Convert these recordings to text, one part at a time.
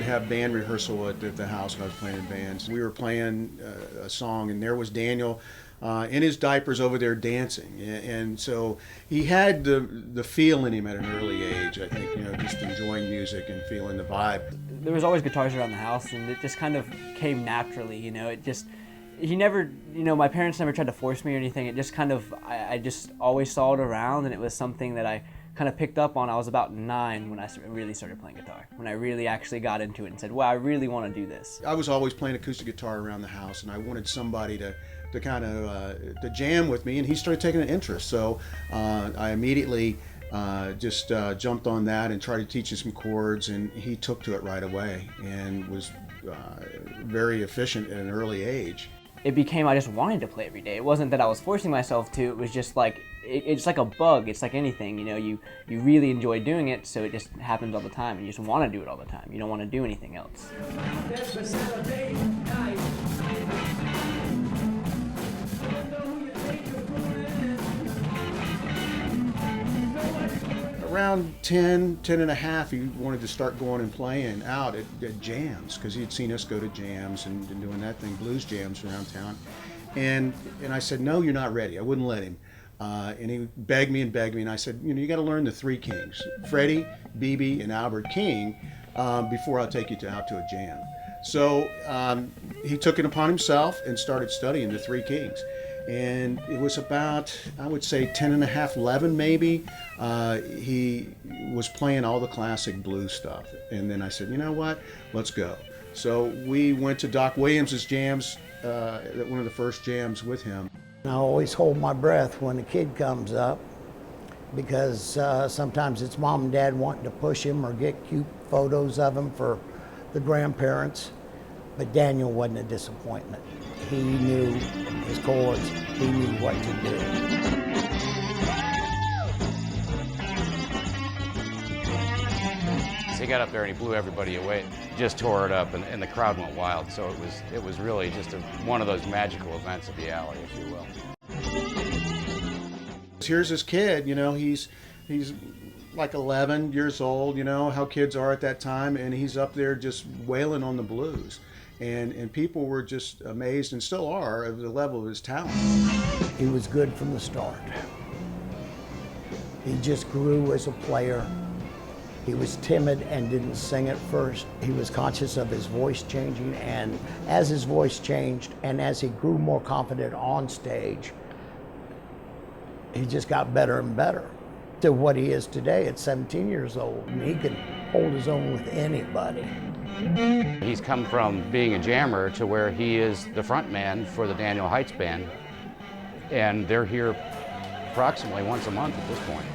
have band rehearsal at the house when I was playing in bands. We were playing a song, and there was Daniel in his diapers over there dancing, and so he had the feel in him at an early age. I think, just enjoying music and feeling the vibe. There was always guitars around the house, and it just kind of came naturally. He never, my parents never tried to force me or anything. It just kind of, I just always saw it around, and it was something that I kind of picked up on. I was about 9 when I really started playing guitar, when I really actually got into it and said, well, I really want to do this. I was always playing acoustic guitar around the house, and I wanted somebody to kind of to jam with me, and he started taking an interest. So I immediately just jumped on that and tried to teach him some chords, and he took to it right away and was very efficient at an early age. It became, I just wanted to play every day. It wasn't that I was forcing myself to. It was just like, it's like a bug. It's like anything, you really enjoy doing it, so it just happens all the time, and you just want to do it all the time. You don't want to do anything else. Around 10 and a half, he wanted to start going and playing out at jams, because he had seen us go to jams and doing that thing, blues jams around town. And I said, no, you're not ready. I wouldn't let him. And he begged me, and I said, you got to learn the three kings, Freddie, BB, and Albert King, before I'll take you out to a jam. So he took it upon himself and started studying the three kings. And it was about, I would say, 10 and a half, 11 maybe. He was playing all the classic blues stuff. And then I said, you know what, let's go. So we went to Doc Williams's jams, one of the first jams with him. I always hold my breath when a kid comes up, because sometimes it's mom and dad wanting to push him or get cute photos of him for the grandparents. But Daniel wasn't a disappointment. He knew his chords, he knew what to do. He got up there and he blew everybody away, just tore it up, and the crowd went wild. So it was really just one of those magical events at the Alley, if you will. Here's this kid, he's like 11 years old, how kids are at that time, and he's up there just wailing on the blues. And people were just amazed, and still are, of the level of his talent. He was good from the start. He just grew as a player. He was timid and didn't sing at first. He was conscious of his voice changing, and as his voice changed and as he grew more confident on stage, he just got better and better to what he is today at 17 years old. And he can hold his own with anybody. He's come from being a jammer to where he is the front man for the Daniel Heights Band, and they're here approximately once a month at this point.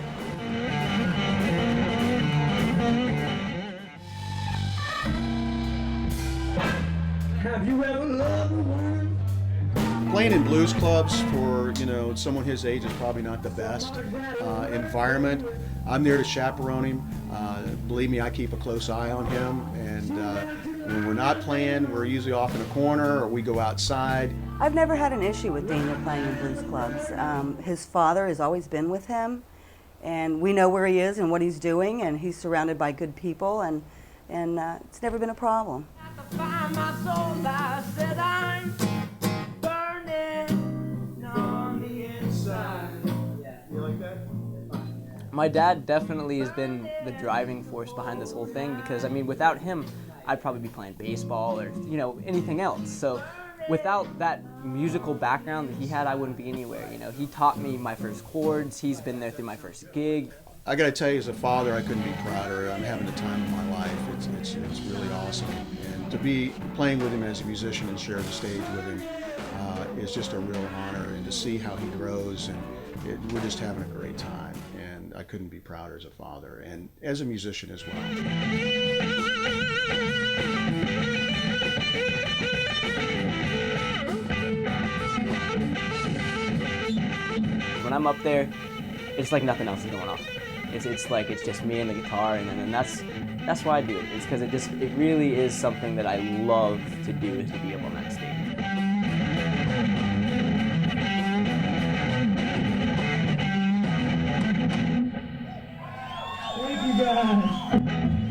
Have you ever loved a woman? Playing in blues clubs for someone his age is probably not the best environment. I'm there to chaperone him. Believe me, I keep a close eye on him, and when we're not playing, we're usually off in a corner or we go outside. I've never had an issue with Daniel playing in blues clubs. His father has always been with him, and we know where he is and what he's doing, and he's surrounded by good people, and it's never been a problem. My dad definitely has been the driving force behind this whole thing, because without him, I'd probably be playing baseball or anything else. So without that musical background that he had, I wouldn't be anywhere. He taught me my first chords. He's been there through my first gig. I got to tell you, as a father, I couldn't be prouder. I'm having the time of my life. It's really awesome, and to be playing with him as a musician and share the stage with him is just a real honor. And to see how he grows, and we're just having a great time. And I couldn't be prouder as a father and as a musician as well. When I'm up there, it's like nothing else is going on. It's like it's just me and the guitar, and that's why I do it. It's because it really is something that I love to do, is to be up on that stage. Thank you guys.